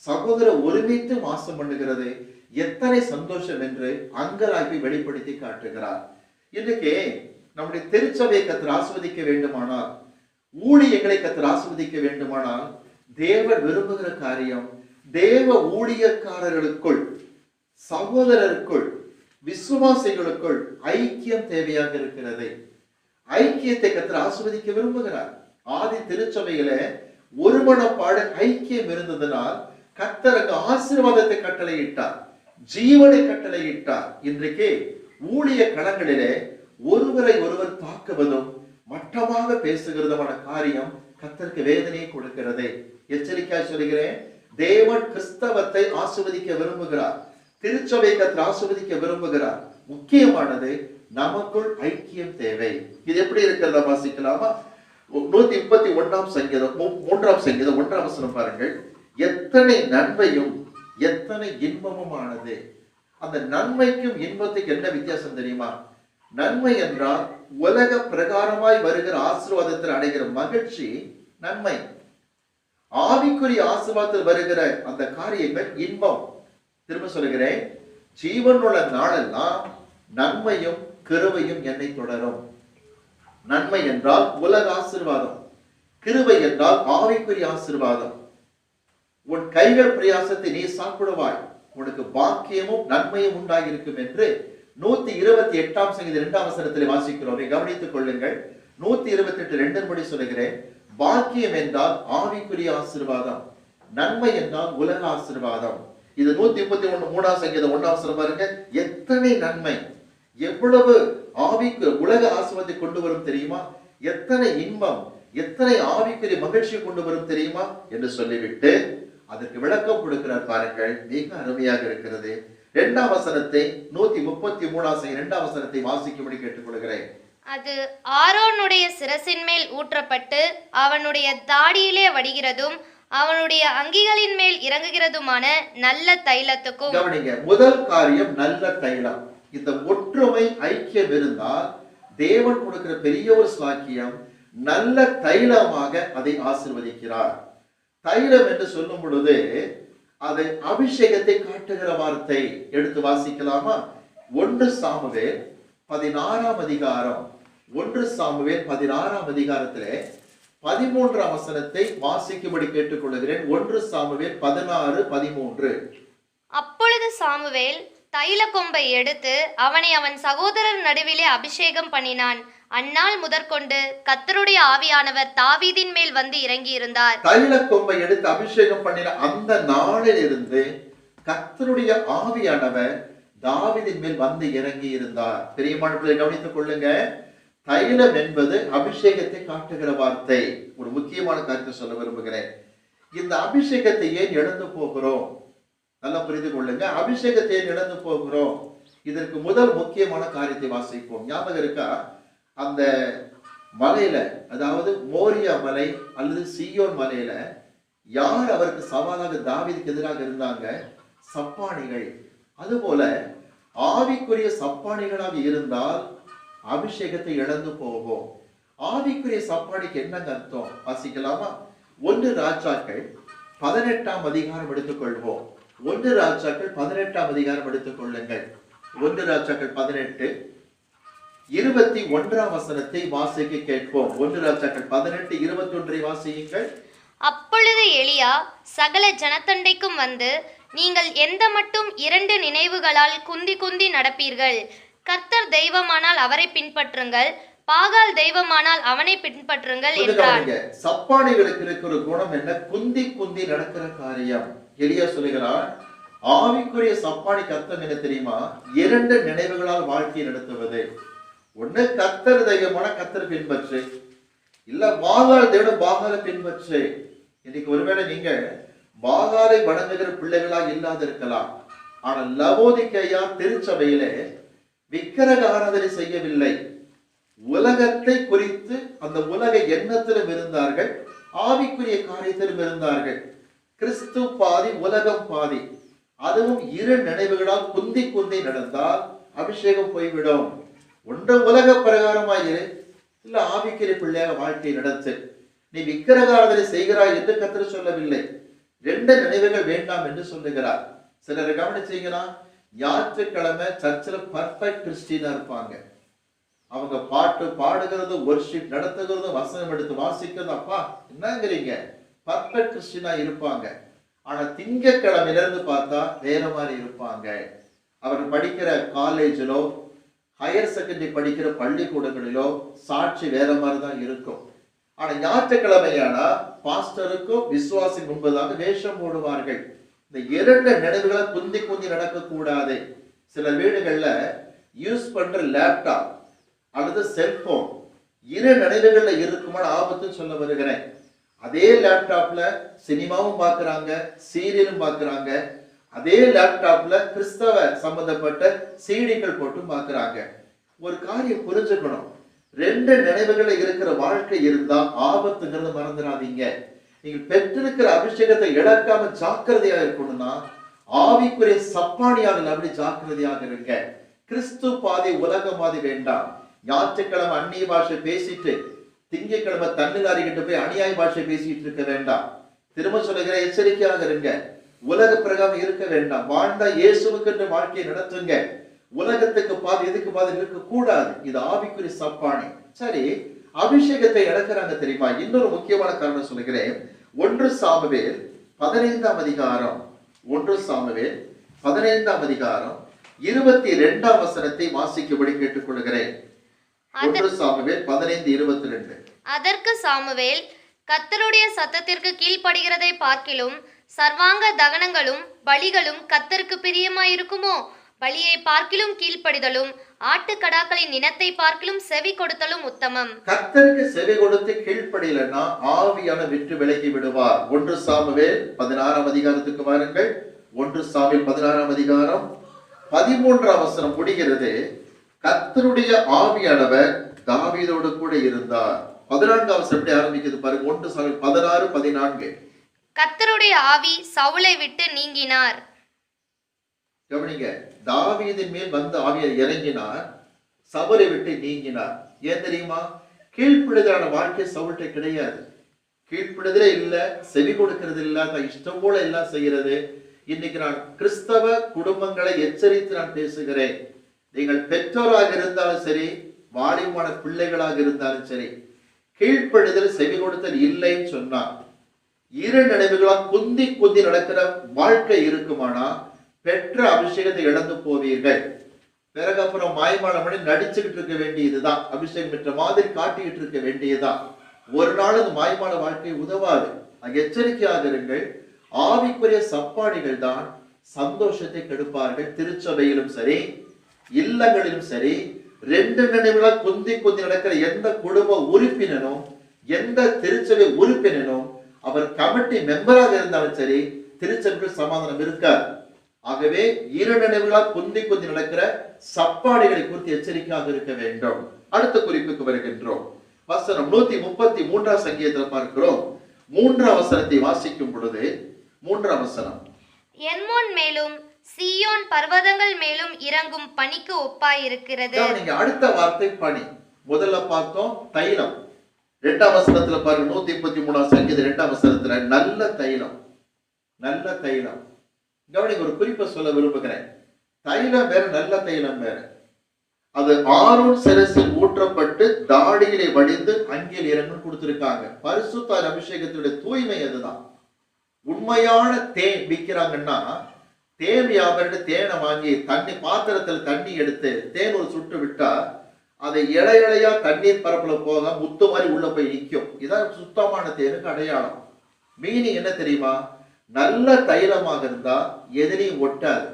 S1: சகோதரர் ஒருமித்து வாசம் பண்ணுகிறது, எத்தனை சந்தோஷம் என்று அங்கலாய்ப்பை வெளிப்படுத்தி காட்டுகிறார். இன்றைக்கு நம்முடைய திருச்சபையை கர்த்தர் ஆசீர்வதிக்க வேண்டுமானால், ஊழியங்களை கர்த்தர் ஆசீர்வதிக்க வேண்டுமானால், தேவன் விரும்புகிற காரியம் தேவ ஊழியக்காரர்களுக்குள், சகோதரருக்குள், விசுவாசிகளுக்குள் ஐக்கியம் தேவையாக இருக்கிறது. ஐக்கியத்தை கர்த்தர் ஆசீர்வதிக்க விரும்புகிறார். ஆதி திருச்சபையில ஒருமனப்பாடு ஐக்கியம் இருந்ததனால் கர்த்தர் அங்கு ஆசீர்வாதத்தை கட்டளையிட்டார், ஜீவனை கட்டளையிட்டார். இன்றைக்கு ஊழிய களங்களிலே ஒருவரை ஒருவர் தாக்குவதும் மட்டமாக பேசுகிறதுமான காரியம் கர்த்தருக்கு வேதனையை கொடுக்கிறது. எச்சரிக்கையாய் சொல்கிறேன், தேவன் கிறிஸ்தவத்தை ஆசீர்வதிக்க விரும்புகிறார், திருச்சபை கர்த்தர் ஆசீர்வதிக்க விரும்புகிறார். முக்கியமானது நமக்குள் ஐக்கியம் தேவை. இது எப்படி இருக்கிறத வாசிக்கலாமா? 131 சங்கீதம் 3 சங்கீதம் 1 வசனம் பாருங்கள். எத்தனை நன்மையும் எத்தனை இன்பமும் ஆனது. அந்த நன்மைக்கும் இன்பத்துக்கு என்ன வித்தியாசம் தெரியுமா? நன்மை என்றால் உலக பிரகாரமாய் வருகிற ஆசீர்வாதத்தில் அடைகிற மகிழ்ச்சி நன்மை. ஆவிக்குரிய ஆசீர்வாதத்தில் வருகிற அந்த காரியங்கள் இன்பம். திரும்ப சொல்கிறேன், ஜீவனுள்ள நாளெல்லாம் நன்மையும் கிருபையும் என்னை தொடரும். நன்மை என்றால் உலக ஆசீர்வாதம், கிருபை என்றால் ஆவிக்குரிய ஆசீர்வாதம். உன் கைகள் பிரயாசத்தை நீ சாப்பிடுவாய், உனக்கு பாக்கியமும் நன்மையும் உண்டாகிருக்கும் என்று 128 சங்கீதம் 2 வசனத்திலே வாசிக்கிறோம். கவனித்துக் கொள்ளுங்கள். 128 2 படி சொல்லுகிறேன். பாக்கியம் என்றால் ஆவிக்குரிய ஆசீர்வாதம், நன்மை என்றால் உலக ஆசீர்வாதம். இது 131 3 சங்கீதம் 1 வசனம் பாருங்க. எத்தனை நன்மை, எவ்வளவு ஆவிக்கு உலக ஆசீர்வாதத்தை கொண்டு வரும் தெரியுமா? எத்தனை இன்பம், எத்தனை ஆவிக்குரிய மகிழ்ச்சியை கொண்டு வரும் தெரியுமா என்று சொல்லிவிட்டு அதற்கு விளக்கம் கொடுக்கிறார் பாருங்கள். மிக அருமையாக இருக்கிறது. 2 வசனத்தை 133 2 வசனத்தை வாசிக்கும்படி கேட்டுக்கொள்கிறேன்.
S2: அது ஆரோனுடைய சிரசின் மேல் ஊற்றப்பட்டு அவனுடைய தாடியிலே வடிகிறதும் அவனுடைய அங்கிகளின் மேல் இறங்குகிறதுமான நல்ல தைலத்துக்கும்.
S1: கவனிங்க, முதல் காரியம் நல்ல தைலம். இந்த ஒற்றுமை ஐக்கியம் இருந்தால் தேவன் கொடுக்கிற பெரிய ஒரு சாக்கியம், நல்ல தைலமாக அதை ஆசீர்வதிக்கிறார். தைலம் என்று சொல்லும் பொழுது அது அபிஷேகத்தை காட்டுகிற வார்த்தை. எடுத்து வாசிக்கலாமா? 1 சாமுவேல் 16 அதிகாரம் 1 சாமுவேல் 16 அதிகாரத்திலே 13 வசனத்தை வாசிக்கும்படி கேட்டுக்கொள்கிறேன். 1 சாமுவேல் 16:13.
S2: அப்பொழுது சாமுவேல் தைல கொம்பை எடுத்து அவனை அவன் சகோதரர் நடுவிலே அபிஷேகம் பண்ணினான். அந்நாள் முதற்கொண்டு கர்த்தருடைய ஆவியானவர் தாவீதின் மேல் வந்து இறங்கி இருந்தார்.
S1: தைல கொம்பை எடுத்து அபிஷேகம் பண்ணின அந்த நாளில் இருந்து கர்த்தருடைய ஆவியானவர் தாவீதின் மேல் வந்து இறங்கி இருந்தார். பெரியமான பிள்ளை கவனித்துக் கொள்ளுங்க. தைலம் என்பது அபிஷேகத்தை காட்டுகிற வார்த்தை. ஒரு முக்கியமான கருத்தை சொல்ல விரும்புகிறேன். இந்த அபிஷேகத்தை ஏன் இழந்து போகிறோம்? நல்லா புரிந்து கொள்ளுங்க. அபிஷேகத்தை ஏன் இழந்து போகிறோம்? இதற்கு முதல் முக்கியமான காரியத்தை வாசிப்போம். ஞாபகம் இருக்கா? அந்த மலையில, அதாவது மோரியா மலை அல்லது சீயோன் மலையில யார் அவருக்கு சவாலாக தாவீதுக்கு எதிராக இருந்தாங்க? சப்பானிகள். அதுபோல ஆவிக்குரிய சப்பானிகளாக இருந்தால் அபிஷேகத்தை இழந்து போவோம். ஆவிக்குரிய சப்பானிக்கு என்னங்க அர்த்தம்? வாசிக்கலாமா? 1 ராஜாக்கள் 18 அதிகாரம் எடுத்துக்கொள்வோம். 1 ராஜாக்கள் 18 அதிகாரம் எடுத்துக் கொள்ளுங்கள். 1 ராஜாக்கள் 18 21 வசனத்தை வாசிக்க கேட்போம். 1 ராஜாக்கள் 18 21 வாசியுங்கள்.
S2: அப்பொழுது எலியா சகல ஜனத்தண்டைக்கும் வந்து, நீங்கள் எந்த மட்டும் 2 நினைவுகளால் குந்தி குந்தி நடப்பீர்கள்? கர்த்தர் தெய்வமானால் அவரை பின்பற்றுங்கள், பாகால் தெய்வமானால் அவனை பின்பற்றுங்கள் என்றார்.
S1: சப்பானிகளுக்கு இருக்கிற குணம் என்ன? குந்தி குந்தி நடக்கிற காரியம். எலியா சொல்லுகிறார், ஆவிக்குரிய சப்பானிக்கு அர்த்தம் என்ன தெரியுமா? 2 நினைவுகளால் வாழ்க்கை நடத்துவது. ஒண்ணு கர்த்தர் தெய்வமான கர்த்தர் பின்பற்று, இல்ல பாகால் தெய்வம் பாகாலை பின்பற்று. இன்னைக்கு ஒருவேளை நீங்க பாகாலை வணங்குகிற பிள்ளைகளாக இல்லாத இருக்கலாம். ஆனால் லவோதிக்கேயா திருச்சபையிலே விக்கிரக ஆராதனை செய்யவில்லை. உலகத்தை குறித்து அந்த உலக எண்ணத்திலும் இருந்தார்கள், ஆவிக்குரிய காரியத்திலும் இருந்தார்கள். கிறிஸ்து பாதி, உலகம் பாதி. அதுவும் 2 நினைவுகளால் குந்தி குந்தி நடந்தால் அபிஷேகம் போய்விடும். ஒன்று உலக பிரகாரமாயிரு, இல்ல ஆவிக்குரிய பிள்ளையாக வாழ்க்கை நடத்து. நீ விக்கிரகாராதனை செய்கிறாய் என்று கர்த்தர் சொல்லவில்லை. 2 நினைவுகள் வேண்டாம் என்று சொல்லுகிறார். சிலரை கவனிச்சீங்கன்னா ஞாயிற்றுக்கிழமை சர்ச்சில் பர்ஃபெக்ட் கிறிஸ்டியனா இருப்பாங்க. அவங்க பாட்டு பாடுகிறது, வொர்ஷிப் நடத்துகிறது, வசனம் எடுத்து வாசிக்கிறது, அப்பா என்னங்கிறீங்க, பர்ஃபெக்ட் கிறிஸ்டியனா இருப்பாங்க. ஆனா திங்கட்கிழமையில இருந்து பார்த்தா வேற மாதிரி இருப்பாங்க. அவர் படிக்கிற காலேஜிலோ ஹையர் செகண்டரி படிக்கிற பள்ளிக்கூடங்களிலோ சாட்சி வேற மாதிரி தான் இருக்கும். ஆனா ஞாயிற்றுக்கிழமையானா பாஸ்டருக்கும் விசுவாசி முன்பதாக வேஷம் போடுவார்கள். இந்த இரண்டு நினைவுகளை குந்தி குந்தி நடக்கக்கூடாது. சில வீடுகள்ல யூஸ் பண்ற லேப்டாப் அல்லது செல்போன் இரு நினைவுகள்ல இருக்குமான ஆபத்து சொல்ல வருகிறேன். அதே லேப்டாப்ல சினிமாவும் பார்க்கறாங்க, சீரியலும் பார்க்கறாங்க. அதே லேப்டாப்ல கிறிஸ்தவ சம்பந்தப்பட்ட சீடிகள் போட்டு பார்க்கறாங்க. ஒரு காரியம் புரிஞ்சுக்கணும், ரெண்டு நினைவுகளை இருக்கிற வாழ்க்கை இருந்தா ஆபத்துங்கிறது மறந்துடாதீங்க. நீங்க பெற்றிருக்கிற அபிஷேகத்தை இழக்காம ஜாக்கிரதையா இருக்கணும்னா ஆவிக்குரிய சப்பானியாக அப்படி ஜாக்கிரதையாக இருங்க. கிறிஸ்து பாதி உலக பாதி வேண்டாம். ஞாயிற்றுக்கிழமை அந்நிய பாஷை பேசிட்டு திங்கட்கிழமை தன்னிலாரிகிட்ட போய் அநியாய பாஷை பேசிட்டு இருக்க வேண்டாம். திரும்ப சொல்லுகிற எச்சரிக்கையாக இருங்க. உலக பிரகாரம் இருக்க வேண்டாம். வாழ்ந்தா இயேசுவுக்கு வாழ்க்கையை நடத்துங்க. உலகத்துக்கு பாதி எதுக்கு பாதி இருக்க கூடாது. இது ஆவிக்குரிய சப்பானி. சரி, அபிஷேகத்தை இழக்கிறாங்க தெரியுமா? இன்னொரு முக்கியமான காரணம் சொல்லுகிறேன். 1 சாமுவேல் 15ஆம் அதிகாரம் 1 சாமுவேல் 15ஆம் அதிகாரம் 22ஆம் வசனத்தை வாசிக்கும்படி கேட்டுக்கொள்கிறேன். 1 சாமுவேல் 15:22.
S2: அதற்கு சாமுவேல், கர்த்தருடைய சத்தத்திற்கு கீழ்ப்படுகிறதை பார்க்கிலும் சர்வாங்க தகனங்களும் பலிகளும் கர்த்தருக்கு பிரியமாயிருக்குமோ? பலியை பார்க்கிலும் கீழ்ப்படிதலும் ஆட்டுக்கடாக்களின் இனத்தை பார்க்கிலும் செவி கொடுத்தலும் உத்தமம்.
S1: கர்த்தருக்கு செவி கொடுத்து கீழ்ப்படியலன்னா ஆவியான விட்டு விலகி விடுவார். 1 சாமுவேல் 16ஆம் அதிகாரத்துக்கு வாருங்கள். 1 சாமுவேல் 16ஆம் அதிகாரம் 13ஆம் வசனம் முடிகிறது. கர்த்தருடைய ஆவியானவர் தாவீதோடு கூட இருந்தார். 14ஆம் வசனம் எப்படி ஆரம்பிக்குது பாருங்க. 1 சாமுவேல் 16:14.
S2: கர்த்தருடைய ஆவி சவுலை விட்டு நீங்கினார்.
S1: கவனிங்க, தாவீதின் மேல் வந்த ஆவியை இறங்கினார், சவுலை விட்டு நீங்கினார். ஏன் தெரியுமா? கீழ்ப்பிடுதலான வாழ்க்கை சவுல்கிட்ட கிடையாது. கீழ்ப்பிடுதலே இல்ல, செவி கொடுக்கிறது இல்ல, தான் இஷ்டம் போல எல்லாம் செய்யறது. இன்னைக்கு நான் கிறிஸ்தவ குடும்பங்களை எச்சரித்து நான் பேசுகிறேன். நீங்கள் பெற்றோராக இருந்தாலும் சரி, வாலிபமான பிள்ளைகளாக இருந்தாலும் சரி, கீழ்ப்படுதல் செவி கொடுத்தல் இல்லைன்னு சொன்னா இரு நினைவுகளா குந்தி குந்தி நடக்கிற வாழ்க்கை இருக்குமானா பெற்ற அபிஷேகத்தை இழந்து போவீர்கள். பிறகு அப்புறம் மாய்மாலம் பண்ணி நடிச்சுக்கிட்டு இருக்க வேண்டியதுதான். அபிஷேகம் பெற்ற மாதிரி காட்டிக்கிட்டு இருக்க வேண்டியதுதான். ஒரு நாள் அது மாய்மான வாழ்க்கை உதவாது. எச்சரிக்கையாக இருங்கள். ஆவிக்குரிய சப்பாடிகள் தான் சந்தோஷத்தை கெடுப்பார்கள். திருச்சபையிலும் சரி, இல்லங்களிலும் சரி, ரெண்டு நினைவுகளா குந்தி குந்தி நடக்கிற எந்த குடும்ப உறுப்பினரும் எந்த திருச்சபை உறுப்பினரும் அவர் கமிட்டி மெம்பராக இருந்தாலும் சரி, திருச்சபையில் சமாதானம் இருக்காது. ஆகவே இரு நினைவுகளா குந்தி குந்தி நடக்கிற சப்பாடிகளை குறித்து எச்சரிக்கையாக இருக்க வேண்டும். அடுத்த குறிப்புக்கு வருகின்றோம். வசனம் 133ஆம் சங்கீதத்தில் பார்க்கிறோம். 3ஆம் வசனத்தை வாசிக்கும் பொழுது 3ஆம் வசனம்,
S2: என்மோன் மேலும் சீயோன் பர்வதங்கள் மேலும் இறங்கும் பனிக்கு ஒப்பாயிருக்கிறது.
S1: நீங்க அடுத்த வார்த்தை பனி. முதல்ல பார்த்தோம் தைலம். 2ஆம் வசனத்துல பாருங்க. 133ஆம் சங்கீதம் 2ஆம் வசனத்துல நல்ல தைலம், நல்ல தைலம். கவனிங்க, ஒரு குறிப்பை சொல்ல விரும்புகிறேன். தைலம் வேற, நல்ல தைலம் வேற. அது ஆரோன் சிரசில் ஊற்றப்பட்டு தாடியிலே வடிந்து அங்கில் இறங்கும் கொடுத்திருக்காங்க. பரிசுத்த அபிஷேகத்துடைய தூய்மை அதுதான். உண்மையான தேன் விற்கிறாங்கன்னா, தேன் வியாபாரி தேனை வாங்கி தண்ணி பாத்திரத்தில் தண்ணி எடுத்து தேன் ஒரு சுட்டு விட்டா அதை இலையா தண்ணீர் பரப்புல போக முத்து மாதிரி உள்ள போய் நிற்கும். இதான் சுத்தமான தேனுக்கு அடையாளம். மீனிங் என்ன தெரியுமா? நல்ல தைலமாக இருந்தா எதிலையும் ஒட்டாது.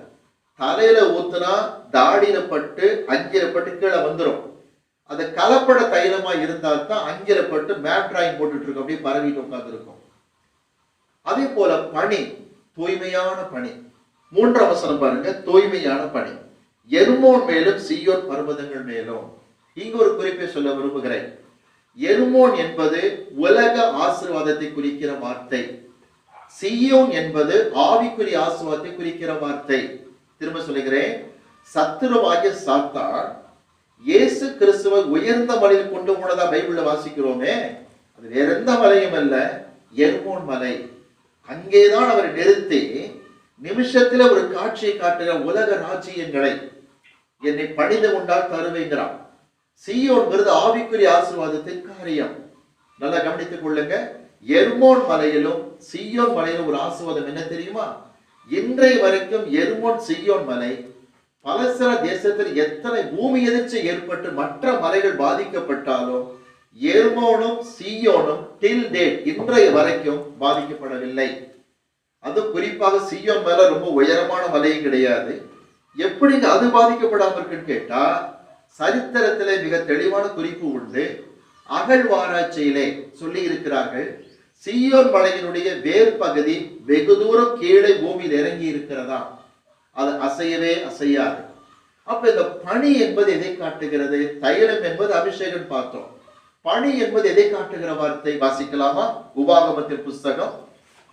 S1: தலையில ஊத்துனா தாடியில பட்டு அங்கிரப்பட்டு கீழே வந்துடும். அது கலப்பட தைலமா இருந்தால்தான் அங்கிரப்பட்டு மேட் டிராயிங் போட்டுட்டு இருக்கும், அப்படியே பரவிட்டு உட்கார்ந்து இருக்கும். அதே போல பனி, தூய்மையான பனி. 3ஆம் வசனம் பாருங்க, தூய்மையான பனி. எர்மோன் மேலும் சீயோன் பர்வதங்கள் மேலும். இங்க ஒரு குறிப்பை சொல்ல விரும்புகிறேன். எர்மோன் என்பது உலக ஆசீர்வாதத்தை குறிக்கிற வார்த்தை. சீயோன் என்பது ஆவிக்குரிய ஆசீர்வாதத்தை குறிக்கிற வார்த்தை. திரும்ப சொல்லுகிறேன். சத்துருவாகிய சாத்தான் இயேசு கிறிஸ்துவை உயர்ந்த மலையில் கொண்டு போனதா பைபிள்ல வாசிக்கிறோமே. அது வேற எந்த மலையும் அல்ல, எர்மோன் மலை. அங்கேதான் அவரை நிறுத்தி நிமிஷத்துல ஒரு காட்சியை காட்டுகிற உலக ராஜ்யங்களை என்னை பணிந்து கொண்டால் தருவேங்கிறான். சீயோன்கிறது ஆவிக்குரிய ஆசீர்வாதத்தின் காரியம். நல்லா கவனித்துக் கொள்ளுங்க. எர்மோன் மலையிலும் சீயோன் மலையிலும் ஒரு ஆசீர்வாதம் என்ன தெரியுமா? இன்றைய வரைக்கும் எர்மோன் சீயோன் மலை பலஸ்தீன தேசத்தில் எத்தனை பூமி எதிர்ச்சி ஏற்பட்டு மற்ற மலைகள் பாதிக்கப்பட்டாலும் எர்மோனும் சீயோனும் டில் டேட் இன்றைய வரைக்கும் பாதிக்கப்படவில்லை. அது குறிப்பாக சீயோன் மலை ரொம்ப உயரமான மலையும் கிடையாது. எப்படிங்க அது பாதிக்கப்படாம இருக்குன்னு கேட்டா, சரித்திரத்திலே மிக தெளிவான குறிப்பு உண்டு. அகழ்வாராய்ச்சியிலே சொல்லி இருக்கிறார்கள், சீயோன் மலையினுடைய வேர் பகுதி வெகு தூரம் கீழே பூமியில் இறங்கி இருக்கிறதா, அது அசையவே அசையாது. அப்ப இந்த பனி என்பது எதை காட்டுகிறது? தைலம் என்பது அபிஷேகம் பார்த்தோம். பனி என்பது எதை காட்டுகிற வார்த்தை? வாசிக்கலாமா? உபாகமத்தின் புஸ்தகம்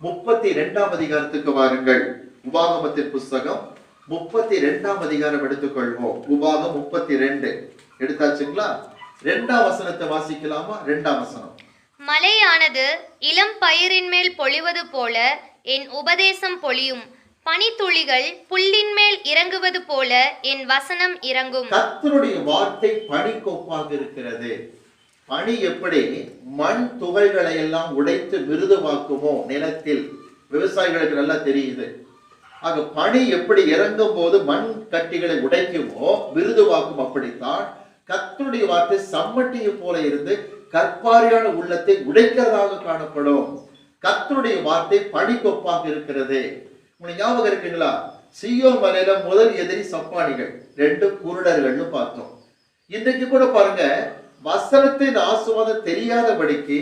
S1: 32ஆம் அதிகாரத்துக்கு வாருங்கள். உபாகமத்தின் புஸ்தகம் 32ஆம் அதிகாரம் எடுத்துக்கொள்வோம். உபாகம் 32 எடுத்தாச்சுங்களா? 2ஆம் வசனத்தை வாசிக்கலாமா? 2ஆம் வசனம்.
S2: மழையானது இளம் பயிரின் மேல் பொழிவது போல என் உபதேசம் பொழியும், பனித்துளிகள் புல்லின் மேல் இறங்குவது போல என் வசனம் இறங்கும்.
S1: கர்த்தருடைய வார்த்தை பனிக்கொப்பாக இருக்கிறது. பனி எப்படி மண் துகள்களை எல்லாம் உடைத்து மிருதுவாக்குமோ நிலத்தில், விவசாயிகளுக்கு நல்லா தெரியுது. ஆக பனி எப்படி இறங்கும் போது மண் கட்டிகளை உடைக்குமோ மிருதுவாக்கும், அப்படித்தான் கர்த்தருடைய வார்த்தை சம்மட்டியை போல இருந்து கற்பாரியான உள்ளத்தை உடைக்கிறதாக காணப்படும். கர்த்தருடைய வார்த்தை பனிக்கொப்பாக இருக்கிறது. உங்களுக்கு ஞாபகம் இருக்குங்களா? சீயோன் மலையில முதல் எதிரி சப்பானிகள், 2 குருடர்கள்னு பார்த்தோம். இன்றைக்கு கூட பாருங்க, வசனத்தின் ஆசீர்வாதம் தெரியாதபடிக்கு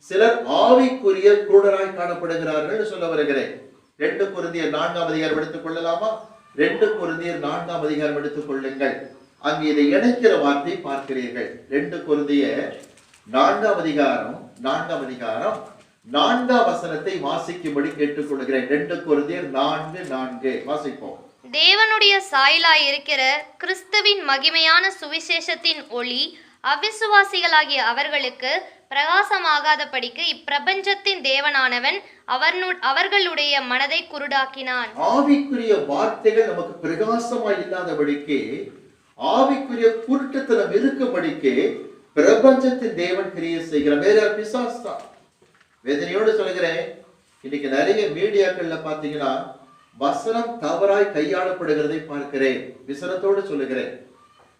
S1: சிலர் ஆவிக்குரிய குருடராய் காணப்படுகிறார்கள் சொல்ல வருகிறேன். 2 கொரிந்தியர் 4ஆம் அதிகாரம் எடுத்துக் கொள்ளலாமா? 2 கொரிந்தியர் 4ஆம் அதிகாரம் எடுத்துக் கொள்ளுங்கள். அங்கு இதை இணைக்கிற வார்த்தை பார்க்கிறீர்கள். 2 கொரிந்தியர் 4ஆம் அதிகாரம் 4ஆம் வசனத்தை வாசிக்கும்படி கேட்டுக்கொள்கிறேன். 2 கொரிந்தியர் 4:4 வாசிப்போம்.
S2: தேவனுடைய சாயலாய் இருக்கிற கிறிஸ்துவின் மகிமையான சுவிசேஷத்தின் ஒளி அவிசுவாசிகளாகிய அவர்களுக்கு பிரகாசமாகாதபடிக்கு இப்பிரபஞ்சத்தின் தேவனானவன் அவர்களுடைய மனதை குருடாக்கினான்.
S1: ஆவிக்குரிய வார்த்தைகள் நமக்கு பிரகாசமாய் இல்லாதபடிக்கு, ஆவிக்குரிய குருட்டுத்தனம் இருக்கும்படிக்கு பிரபஞ்சத்தின் தேவன் கிரியை செய்கிற வேற பிசாசு தான். வேதனையோடு சொல்கிறேன், இன்னைக்கு நிறைய மீடியாக்கள்ல பாத்தீங்கன்னா வசனம் தவறாய் கையாளப்படுகிறதை பார்க்கிறேன். விசனத்தோடு சொல்லுகிறேன்,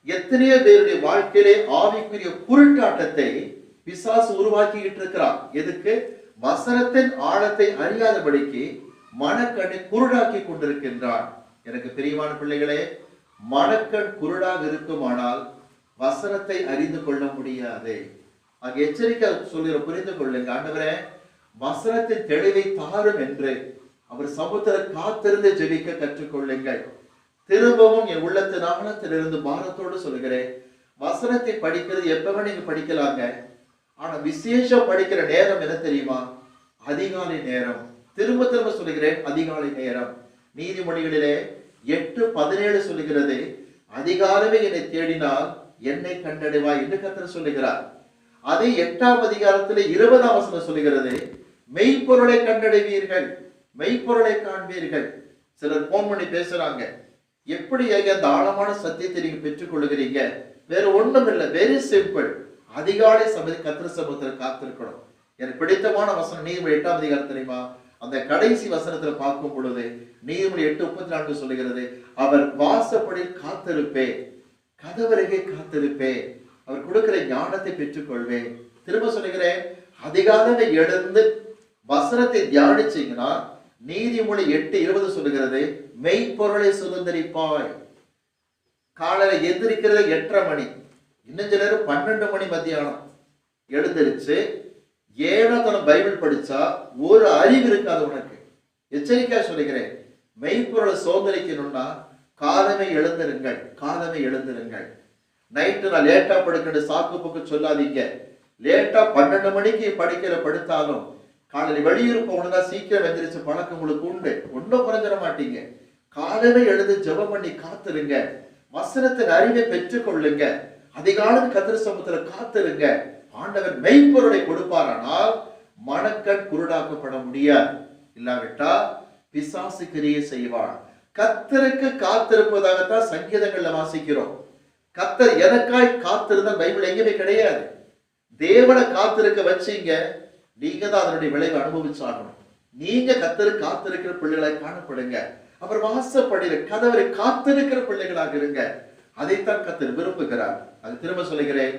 S1: எத்தனையோ பேருடைய வாழ்க்கையிலே ஆவிக்குரிய குருட்டாட்டத்தை பிசாசு உருவாக்கிட்டு இருக்கிறான். எதுக்கு? வசனத்தின் ஆழத்தை அறியாதபடிக்கு மனக்கண்ணை குருடாக்கி கொண்டிருக்கின்றான். எனக்கு பிரியமான பிள்ளைகளே, மனக்கண் குருடாக இருக்குமானால் வசனத்தை அறிந்து கொள்ள முடியாது. அங்க எச்சரிக்கை சொல்கிற புரிந்து கொள்ளுங்க. ஆண்டவரே, வசனத்தின் தெளிவை தாரும் என்று அவர் சமுத்திரம் காத்திருந்து ஜெபிக்க கற்றுக்கொள்ளுங்கள். திரும்பவும் என் உள்ளத்தின் ஆழத்திலிருந்து பாரத்தோடு சொல்லுகிறேன், வசனத்தை படிக்கிறது எப்பவே நீங்க படிக்கலாங்க. ஆனா விசேஷம் படிக்கிற நேரம் என்ன தெரியுமா? அதிகாலை நேரம். திரும்ப திரும்ப சொல்லுகிறேன், அதிகாலை நேரம். நீதிமொழிகளிலே 8:17 சொல்லுகிறது, அதிகாலமே என்னை தேடினால் என்னை கண்டடைவாய் என்று கர்த்தர் சொல்லுகிறார். அதே 8ஆம் அதிகாரத்திலே 20ஆம் வசனம் சொல்லுகிறது, மெய்ப்பொருளை கண்டடைவீர்கள், மெய்ப்பொருளை காண்பீர்கள். சிலர் போன் பண்ணி பேசுறாங்க, எப்படி அந்த ஆழமான சத்தியத்தை நீங்க பெற்றுக் கொள்ளுகிறீங்க? வேற ஒண்ணும் இல்லை, வெரி சிம்பிள். அதிகாலை கர்த்தர் சமூகத்தில் காத்திருக்கணும். எனக்கு பிடித்தமான வசனம் நீதிமொழி 8ஆம் அதிகாரம் தெரியுமா? அந்த கடைசி வசனத்துல பார்க்கும் பொழுது நீதிமொழி 8:34 சொல்லுகிறது, அவர் வாசப்படி காத்திருப்பே, கதவருகே காத்திருப்பே, அவர் கொடுக்கிற ஞானத்தை பெற்றுக்கொள்வேன். திரும்ப சொல்லுகிறேன், அதிகாலமே எழுந்து வசனத்தை தியானிச்சீங்கன்னா நீதிமொழி 8:20 சொல்லுகிறது, மெய்ப்பொருளை சுதந்திரிப்பாய். காலையில எந்திரிக்கிறது 8:30 மணி, இன்னும் சிலர் 12 மணி மத்தியானம் எழுந்திருச்சு 7 பைபிள் படிச்சா ஒரு அறிவு இருக்காது உனக்கு. எச்சரிக்கையா சொல்லுகிறேன், மெய்ப்பொருளை சுதந்திரிக்கணும்னா காலமே எழுந்திருங்கள், காலமே எழுந்திருங்கள். நைட்டு நான் லேட்டா படுக்கணும் சாக்கு போக்கு சொல்லாதீங்க. லேட்டா 12 மணிக்கு படுத்தாலும் காலையில் வெளியூர் போகணும்னா சீக்கிரம் எந்திரிச்சு பழக்கம் உங்களுக்கு உண்டு, ஒன்றும் குறைஞ்சிட மாட்டீங்க. காலமே எழுந்து ஜெபம் பண்ணி காத்துருங்க, வசனத்தின் அறிவை பெற்றுக் கொள்ளுங்க, அதிகாலம் கர்த்தர் சமூகத்துல காத்துருங்க. ஆண்டவர் மெய்ப்பொருளை கொடுப்பாரானால் மனக்கண் குருடாக்கப்பட முடியாது. இல்லாவிட்டா பிசாசு கிரியை செய்வான். கர்த்தருக்கு காத்திருப்பதாகத்தான் சங்கீதங்கள்ல வாசிக்கிறோம். கர்த்தர் எனக்காய் காத்திருந்த பைபிள் எங்கேயுமே கிடையாது. தேவனை காத்திருக்க வச்சீங்க, நீங்க தான் அதனுடைய விளைவை அனுபவிச்சாகணும். நீங்க கர்த்தருக்கு காத்திருக்கிற பிள்ளைகளை காணப்படுங்க. அப்புறம் வாசப்படியில கதவரை காத்திருக்கிற பிள்ளைகளாக இருங்க. அதைத்தான் கர்த்தர் விரும்புகிறார். அது திரும்ப சொல்லுகிறேன்,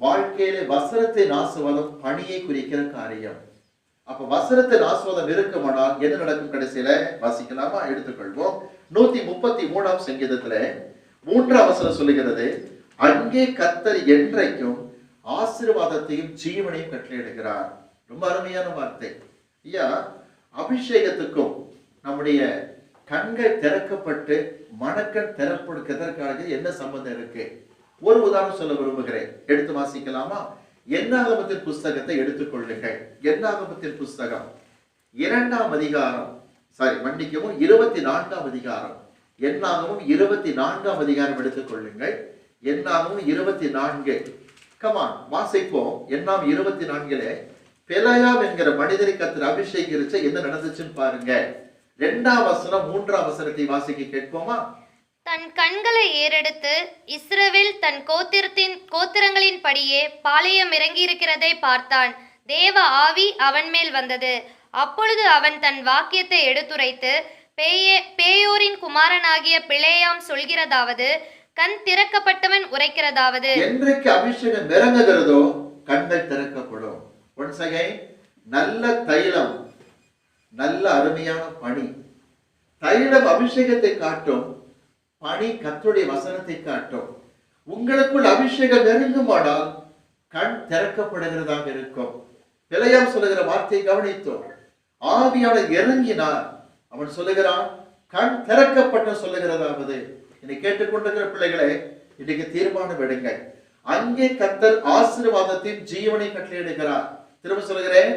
S1: வாழ்க்கையிலே வசனத்தின் ஆசீர்வாதம் பணியை குறிக்கிற காரியம். அப்ப வசனத்தின் ஆசீர்வாதம் இருக்குமானால் என்ன நடக்கும்? கடைசியில வாசிக்கலாமா? எடுத்துக்கொள்வோம். 133ஆம் சங்கீதத்துல 3ஆம் வசனம் சொல்லுகிறது, அங்கே கர்த்தர் என்றைக்கும் ஆசீர்வாதத்தையும் ஜீவனையும் கட்டளையிடுகிறார். ரொம்ப அருமையான வார்த்தை. ஐயா, அபிஷேகத்துக்கும் நம்முடைய கண்கள் திறக்கப்பட்டு மனக்கண் திறப்படுவதற்காக என்ன சம்பந்தம் இருக்கு? ஒரு உதாரணம் சொல்ல விரும்புகிறேன். எடுத்து வாசிக்கலாமா? என்னாகமத்தின் புஸ்தகத்தை எடுத்துக்கொள்ளுங்கள். என்னாகமத்தின் புஸ்தகம் 2ஆம் அதிகாரம், 24ஆம் அதிகாரம். என்னாகமும் 24ஆம் அதிகாரம் எடுத்துக்கொள்ளுங்கள். என்னாகமும் 24. கமான் வாசிப்போம். என்னாம் 24ல பெலாயாம் என்கிற மனிதரை கர்த்தர் அபிஷேகிச்ச என்ன நடந்துச்சுன்னு பாருங்க. 2ஆம் வசனம் 3ஆம் வசனத்தை வாசிக்க கேட்போமா?
S2: தன் கண்களை ஏறெடுத்து இஸ்ரவேல் தன் கோத்திரங்களின் படியே பாளையம் இறங்கியிருக்கிறதை பார்த்தான். தேவ ஆவி அவன் மேல் வந்தது. அப்பொழுது அவன் தன் வாக்கியத்தை எடுத்துரைத்து, பேயோரின் குமாரனாகிய பிலேயாம் சொல்கிறதாவது, கண் திறக்கப்பட்டவன் உரைக்கிறதாவது,
S1: என்றைக்கு அபிஷேகம் இறங்குகிறதோ கண்கள் திறக்கப்படும். ஒன்ஸ் அகைன், நல்ல தைலம், நல்ல அருமையான பணி. தைலம் அபிஷேகத்தை காட்டும், பணி கர்த்தருடைய வசனத்தை காட்டும். உங்களுக்குள் அபிஷேகம் நெருங்குமானால் கண் திறக்கப்படுகிறதாக இருக்கும். பிலேயாம் சொல்லுகிற வார்த்தையை கவனித்தோம். ஆவியானவர் இறங்கினார். அவன் சொல்லுகிறான், கண் திறக்கப்பட்ட சொல்லுகிறதாவது. என்னை கேட்டுக்கொண்டிருக்கிற பிள்ளைகளை, இன்னைக்கு தீர்மானம் எடுங்க. அங்கே கர்த்தர் ஆசீர்வாதத்தின் ஜீவனை கட்டளையிடுகிறார். திரும்ப சொல்லுகிறேன்,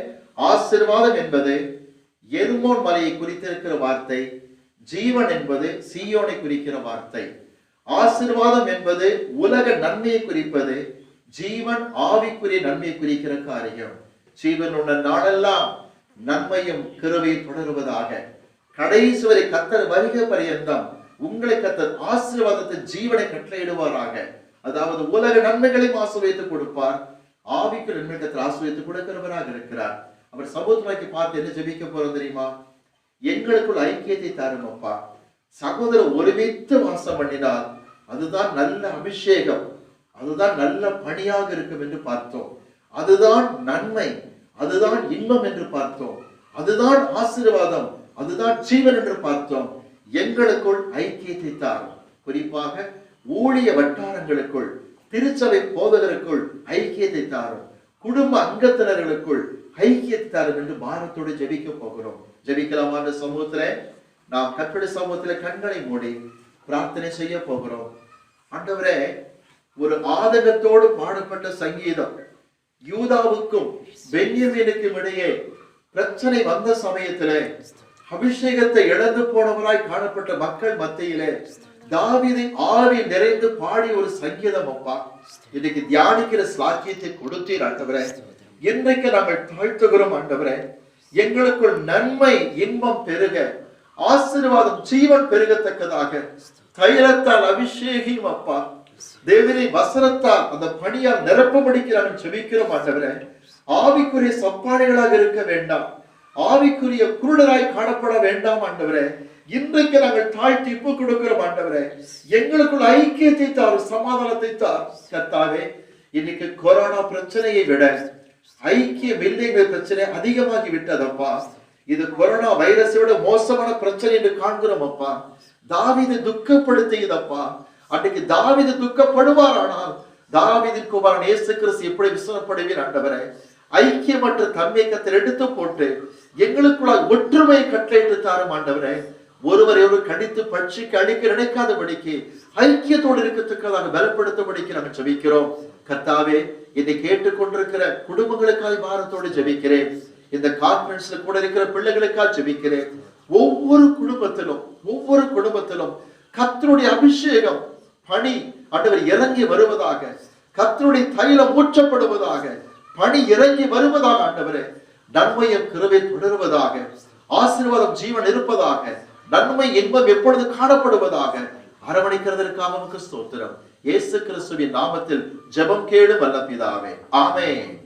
S1: ஆசீர்வாதம் என்பது எர்மோன் மலையை குறித்திருக்கிற வார்த்தை. ஜீவன் என்பது சீயோனை குறிக்கிற வார்த்தை. ஆசீர்வாதம் என்பது உலக நன்மையை குறிப்பது. ஜீவன் ஆவிக்குரிய நன்மையை குறிக்கிற காரியம். ஜீவன் உள்ள நாளெல்லாம் நன்மையும் கிருபையும் தொடருவதாக. கடைசி வரை கர்த்தர் வருக பரியந்தம் உங்களை கர்த்தர் ஆசீர்வாதத்தின் ஜீவனை கட்டளையிடுவாராக. அதாவது உலக நன்மைகளையும் ஆசீர்வதித்து கொடுப்பார், ஆவிக்கு நன்மை கர்த்தர் ஆசீர்வதித்து கொடுக்கிறவராக இருக்கிறார். அவர் சகோதரனை பார்த்து என்ன ஜெபிக்க போறோம் தெரியுமா? எங்களுக்குள் ஐக்கியத்தை தாருமப்பா. சகோதரர் ஒருமித்து வாசம் பண்ணினால் அதுதான் நல்ல அபிஷேகம், அதுதான் நல்ல பணியாக இருக்கும் என்று பார்த்தோம். அதுதான் நன்மை, அதுதான் இன்பம் என்று பார்த்தோம். அதுதான் ஆசீர்வாதம், அதுதான் ஜீவன் என்று பார்த்தோம். எங்களுக்குள் ஐக்கியத்தை தாரும். குறிப்பாக ஊழிய வட்டாரங்களுக்குள், திருச்சபை போதகருக்குள் ஐக்கியத்தை தாரும். குடும்ப அங்கத்தினர்களுக்குள் ஐக்கியத்தை தாரும் என்று பாரத்தோடு ஜெபிக்க போகிறோம். ஜெபிக்கலாமா? என்ற சமூகத்திலே நாம் கர்த்தருடைய சமூகத்திலே கண்களை மூடி பிரார்த்தனை செய்ய போகிறோம். ஆண்டவரே, ஒரு ஆதங்கத்தோடு பாடப்பட்ட சங்கீதம். யூதாவுக்கும் பென்யமீனுக்கும் இடையே பிரச்சனை வந்த சமயத்திலே அபிஷேகத்தை இழந்து போனவராய் காணப்பட்ட மக்கள் மத்தியிலே தாவீது ஆவி நிறைந்து பாடி ஒரு சங்கீதம் அப்பா. இன்னைக்கு தியானிக்கிற சாக்கியத்தை கொடுத்தீர் ஆண்டவரே. இன்றைக்கு நாங்கள் தாழ்த்துகிறோம் ஆண்டவரே. எங்களுக்குள் நன்மை இன்பம் பெருக, ஆசீர்வாதம் ஜீவன் பெருகத்தக்கதாக தைலத்தால் அபிஷேகம் அப்பா. தேவனை வசனத்தால் அந்த பணியால் நிரப்பபடிக்கு நாங்கள் ஜெபிக்கிறோம் ஆண்டவரே. ஆவிக்குரிய சப்பானிகளாக இருக்க வேண்டாம், ஆவிக்குரிய குருடராய் காணப்பட வேண்டாம் ஆண்டவரே. இன்றைக்கு நாங்கள் தாழ்த்தி இப்பு கொடுக்கிறோம் ஆண்டவரே. எங்களுக்குள் ஐக்கியத்தை தாரும், சமாதானத்தை தார் கர்த்தாவே. இன்னைக்கு கொரோனா பிரச்சனையை விட ஐக்கிய இல்லைங்கிற பிரச்சனை அதிகமாகி விட்டதப்பா. இது கொரோனா வைரஸை விட மோசமான பிரச்சனை என்று காண்கிறோம் அப்பா. தாவீது துக்கப்படுத்தியதப்பா. அன்றைக்கு தாவீது துக்கப்படுவார், ஆனால் தாவீதின் குமாரன் இயேசு கிறிஸ்து எப்படி விசுவாசப்படுவீர் ஆண்டவரே. ஐக்கியமற்ற தன்மை கர்த்தர் எடுத்து போட்டு எங்களுக்குள்ளால் ஒற்றுமையை கட்டளையிட்டு தாரும் ஆண்டவரே. ஒருவரை ஒரு கடித்து பட்சிக்கு அழிக்க நினைக்காதபடிக்கு ஐக்கியத்தோடு இருக்கத்தக்கதாக பலப்படுத்தபடிக்கு நாங்கள் ஜெபிக்கிறோம் கர்த்தாவே. இதை கேட்டுக்கொண்டிருக்கிற குடும்பங்களுக்காக பாரத்தோடு ஜெபிக்கிறேன். இந்த கான்ஃபரன்ஸ்ல கூட இருக்கிற பிள்ளைகளுக்காக ஜெபிக்கிறேன். ஒவ்வொரு குடும்பத்திலும் கர்த்தருடைய அபிஷேகம் பணி ஆண்டவர் இறங்கி வருவதாக, கர்த்தருடைய தைலம் ஊற்றப்படுவதாக, பணி இறங்கி வருவதாக ஆண்டவரே. நன்மையும் கிருபை தொடருவதாக, ஆசீர்வாதம் ஜீவன் இருப்பதாக, நன்மை இன்பம் எப்பொழுது காணப்படுவதாக. அரவணைக்கிறதற்காக நமக்கு ஸ்தோத்திரம். இயேசு கிறிஸ்துவின் நாமத்தில் ஜெபம் கேளும் வல்ல பிதாவே. ஆமென்.